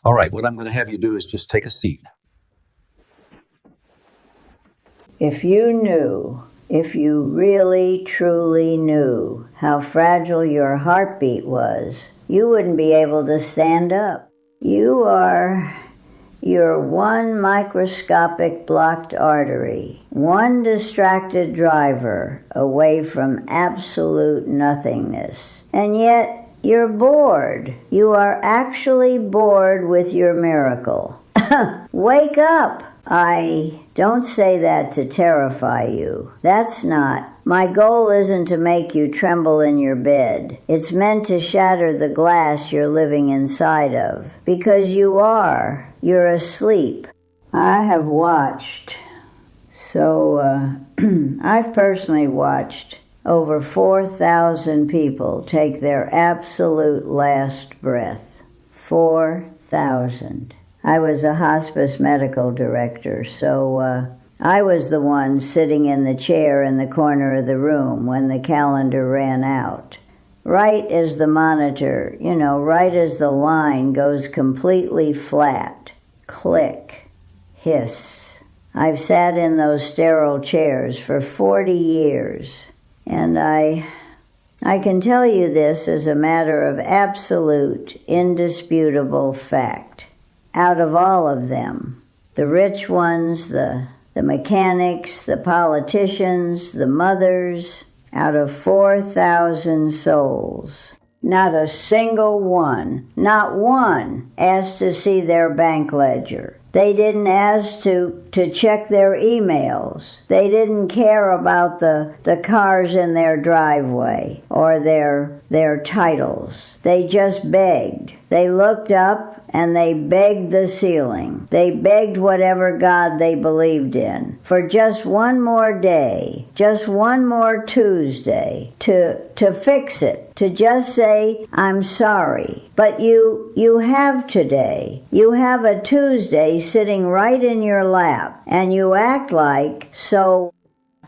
All right, what I'm going to have you do is just take a seat. If you knew, if you really truly knew how fragile your heartbeat was, you wouldn't be able to stand up. You are your one microscopic blocked artery, one distracted driver away from absolute nothingness. And yet, you're bored. You are actually bored with your miracle. Wake up! I don't say that to terrify you. That's not. My goal isn't to make you tremble in your bed. It's meant to shatter the glass you're living inside of. Because you are. You're asleep. I have watched. I've personally watched over 4,000 people take their absolute last breath. 4,000. I was a hospice medical director, so I was the one sitting in the chair in the corner of the room when the calendar ran out. Right as the monitor, right as the line goes completely flat. Click. Hiss. I've sat in those sterile chairs for 40 years, and I can tell you this as a matter of absolute, indisputable fact. Out of all of them, the rich ones, the mechanics, the politicians, the mothers, out of 4,000 souls, not a single one, not one, asked to see their bank ledger. They didn't ask to check their emails. They didn't care about the cars in their driveway or their titles. They just begged. They looked up and they begged the ceiling. They begged whatever God they believed in for just one more day, just one more Tuesday to fix it, to just say, I'm sorry. But you have today. You have a Tuesday sitting right in your lap, and you act like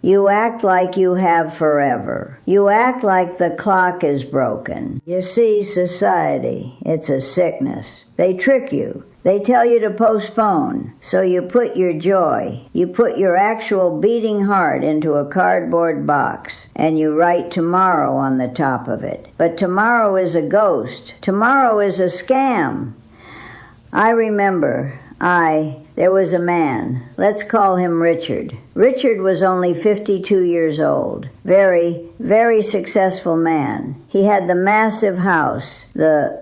you have forever. You act like the clock is broken. You see, society, it's a sickness. They trick you. They tell you to postpone. So you put your joy, you put your actual beating heart into a cardboard box, and you write tomorrow on the top of it. But tomorrow is a ghost. Tomorrow is a scam. I remember, there was a man. Let's call him Richard. Richard was only 52 years old. Very, very successful man. He had the massive house, the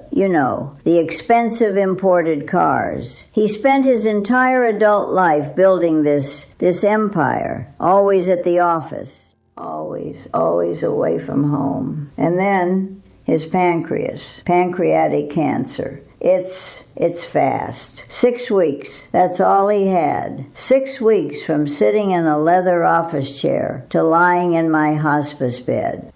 expensive imported cars. He spent his entire adult life building this empire, always at the office, always away from home. And then his pancreatic cancer. It's fast. 6 weeks. That's all he had. 6 weeks from sitting in a leather office chair to lying in my hospice bed.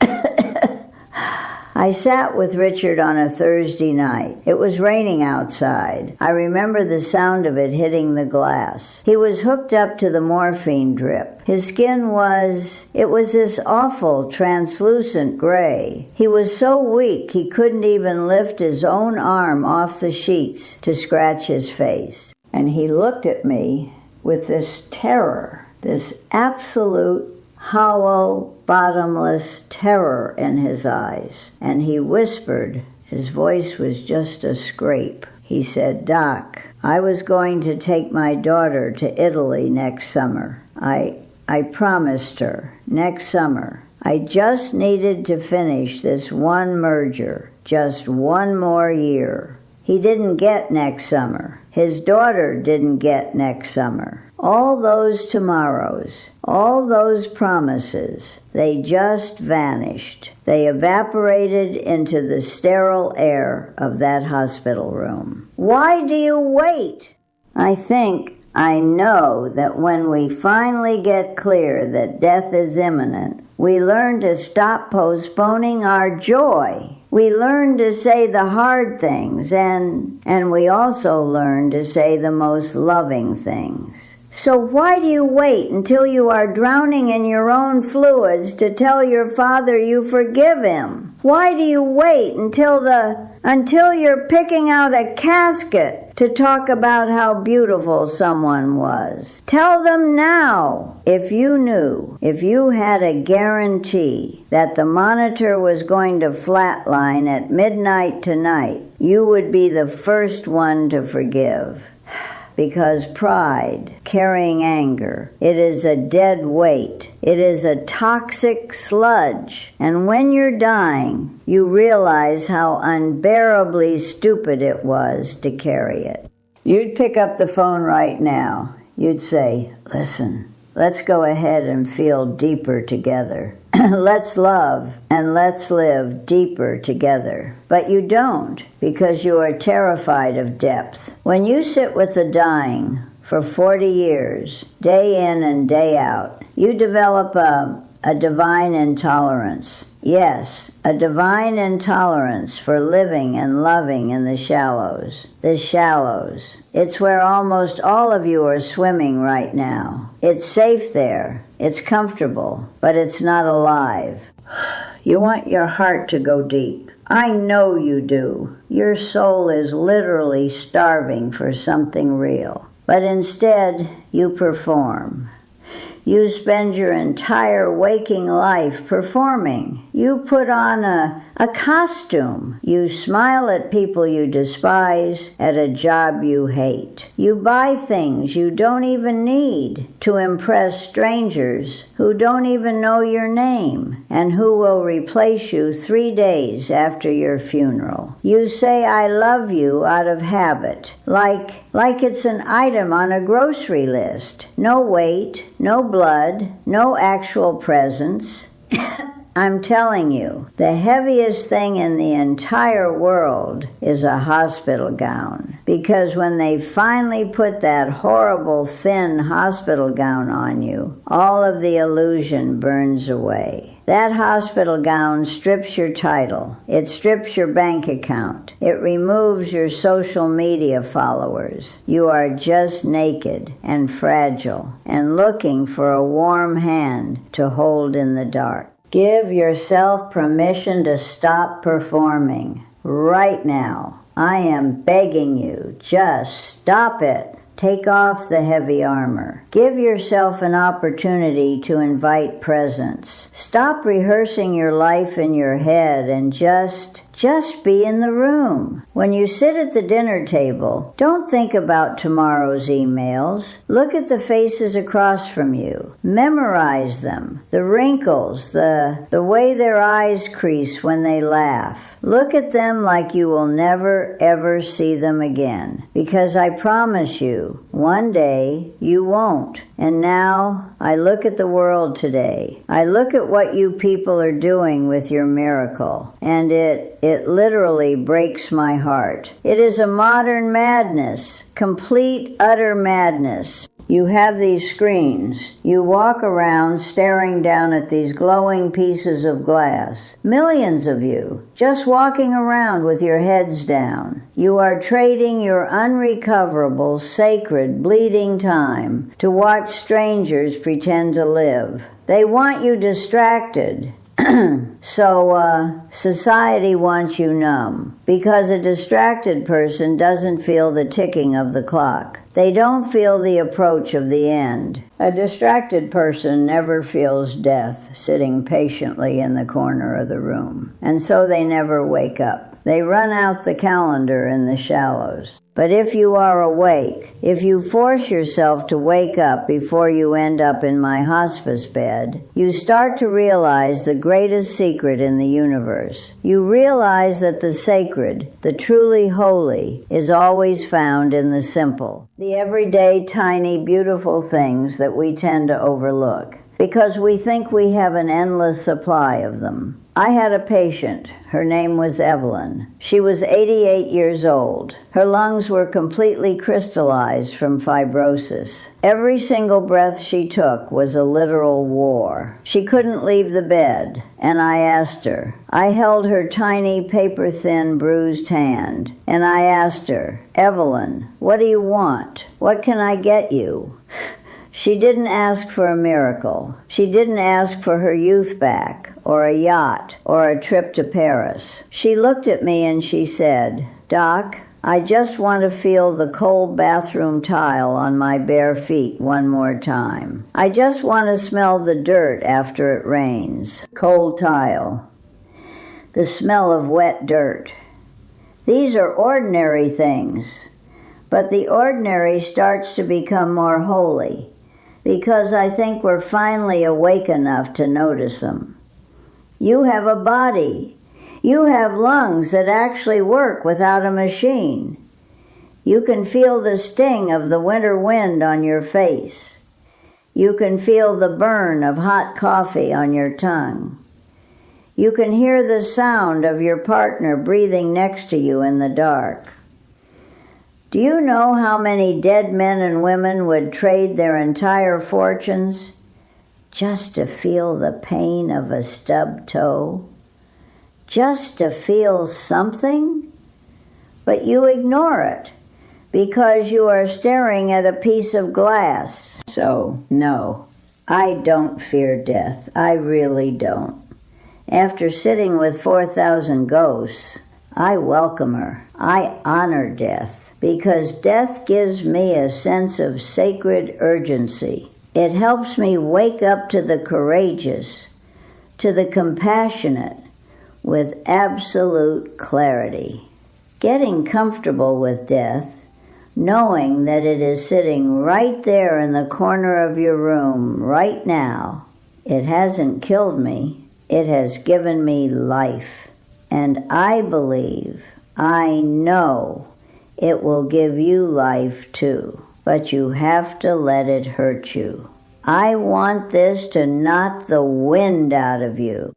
I sat with Richard on a Thursday night. It was raining outside. I remember the sound of it hitting the glass. He was hooked up to the morphine drip. His skin was this awful translucent gray. He was so weak he couldn't even lift his own arm off the sheets to scratch his face. And he looked at me with this terror, this absolute hollow, bottomless terror in his eyes. And he whispered, his voice was just a scrape. He said, Doc, I was going to take my daughter to Italy next summer. I promised her, next summer. I just needed to finish this one merger, just one more year. He didn't get next summer. His daughter didn't get next summer. All those tomorrows, all those promises, they just vanished. They evaporated into the sterile air of that hospital room. Why do you wait? I know that when we finally get clear that death is imminent, we learn to stop postponing our joy. We learn to say the hard things, and we also learn to say the most loving things. So why do you wait until you are drowning in your own fluids to tell your Father you forgive him? Why do you wait until you're picking out a casket to talk about how beautiful someone was? Tell them now. If you knew, if you had a guarantee that the monitor was going to flatline at midnight tonight, you would be the first one to forgive. Because pride, carrying anger, it is a dead weight. It is a toxic sludge. And when you're dying, you realize how unbearably stupid it was to carry it. You'd pick up the phone right now. You'd say, listen, let's go ahead and feel deeper together. Let's love and let's live deeper together. But you don't, because you are terrified of depth. When you sit with the dying for 40 years, day in and day out, you develop a divine intolerance. Yes, a divine intolerance for living and loving in the shallows. The shallows. It's where almost all of you are swimming right now. It's safe there. It's comfortable, but it's not alive. You want your heart to go deep. I know you do. Your soul is literally starving for something real. But instead, you perform. You spend your entire waking life performing. You put on a costume. You smile at people you despise, at a job you hate. You buy things you don't even need to impress strangers who don't even know your name and who will replace you 3 days after your funeral. You say, I love you out of habit, like it's an item on a grocery list. No weight, no blood, no actual presence. I'm telling you, the heaviest thing in the entire world is a hospital gown. Because when they finally put that horrible thin hospital gown on you, all of the illusion burns away. That hospital gown strips your title. It strips your bank account. It removes your social media followers. You are just naked and fragile and looking for a warm hand to hold in the dark. Give yourself permission to stop performing. Right now. I am begging you. Just stop it. Take off the heavy armor. Give yourself an opportunity to invite presence. Stop rehearsing your life in your head and just be in the room. When you sit at the dinner table, don't think about tomorrow's emails. Look at the faces across from you. Memorize them. The wrinkles, the way their eyes crease when they laugh. Look at them like you will never, ever see them again. Because I promise you, one day you won't. And now I look at the world today. I look at what you people are doing with your miracle. And it literally breaks my heart. It is a modern madness. Complete, utter madness. You have these screens. You walk around staring down at these glowing pieces of glass. Millions of you, just walking around with your heads down. You are trading your unrecoverable, sacred, bleeding time to watch strangers pretend to live. They want you distracted. So, society wants you numb, because a distracted person doesn't feel the ticking of the clock. They don't feel the approach of the end. A distracted person never feels death sitting patiently in the corner of the room, and so they never wake up. They run out the calendar in the shallows. But if you are awake, if you force yourself to wake up before you end up in my hospice bed, you start to realize the greatest secret in the universe. You realize that the sacred, the truly holy, is always found in the simple. The everyday, tiny, beautiful things that we tend to overlook, because we think we have an endless supply of them. I had a patient. Her name was Evelyn. She was 88 years old. Her lungs were completely crystallized from fibrosis. Every single breath she took was a literal war. She couldn't leave the bed, and I asked her. I held her tiny, paper-thin, bruised hand, and I asked her, Evelyn, what do you want? What can I get you? She didn't ask for a miracle. She didn't ask for her youth back, or a yacht, or a trip to Paris. She looked at me and she said, "Doc, I just want to feel the cold bathroom tile on my bare feet one more time. I just want to smell the dirt after it rains." Cold tile. The smell of wet dirt. These are ordinary things, but the ordinary starts to become more holy, because I think we're finally awake enough to notice them. You have a body. You have lungs that actually work without a machine. You can feel the sting of the winter wind on your face. You can feel the burn of hot coffee on your tongue. You can hear the sound of your partner breathing next to you in the dark. Do you know how many dead men and women would trade their entire fortunes just to feel the pain of a stubbed toe? Just to feel something? But you ignore it because you are staring at a piece of glass. So, no, I don't fear death. I really don't. After sitting with 4,000 ghosts, I welcome her. I honor death, because death gives me a sense of sacred urgency. It helps me wake up to the courageous, to the compassionate, with absolute clarity. Getting comfortable with death, knowing that it is sitting right there in the corner of your room right now, it hasn't killed me, it has given me life. And I believe, I know, it will give you life too, but you have to let it hurt you. I want this to knock the wind out of you.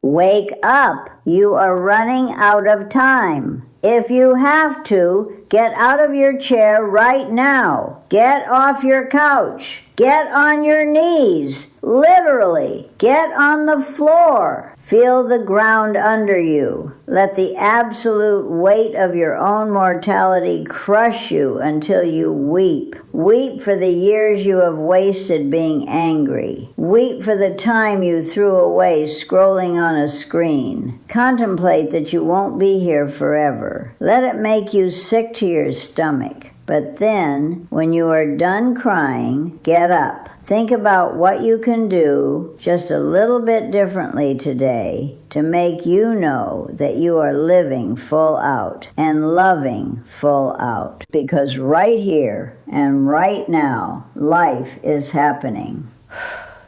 Wake up! You are running out of time. If you have to, get out of your chair right now. Get off your couch. Get on your knees. Literally. Get on the floor. Feel the ground under you. Let the absolute weight of your own mortality crush you until you weep. Weep for the years you have wasted being angry. Weep for the time you threw away scrolling on a screen. Contemplate that you won't be here forever. Let it make you sick to your stomach. But then, when you are done crying, get up. Think about what you can do just a little bit differently today to make you know that you are living full out and loving full out. Because right here and right now, life is happening.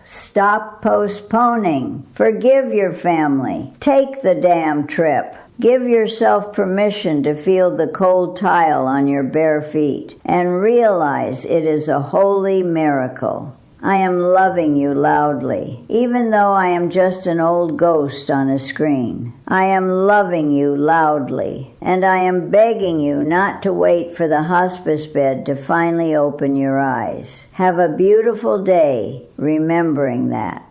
Stop postponing. Forgive your family. Take the damn trip. Give yourself permission to feel the cold tile on your bare feet and realize it is a holy miracle. I am loving you loudly, even though I am just an old ghost on a screen. I am loving you loudly, and I am begging you not to wait for the hospice bed to finally open your eyes. Have a beautiful day, remembering that.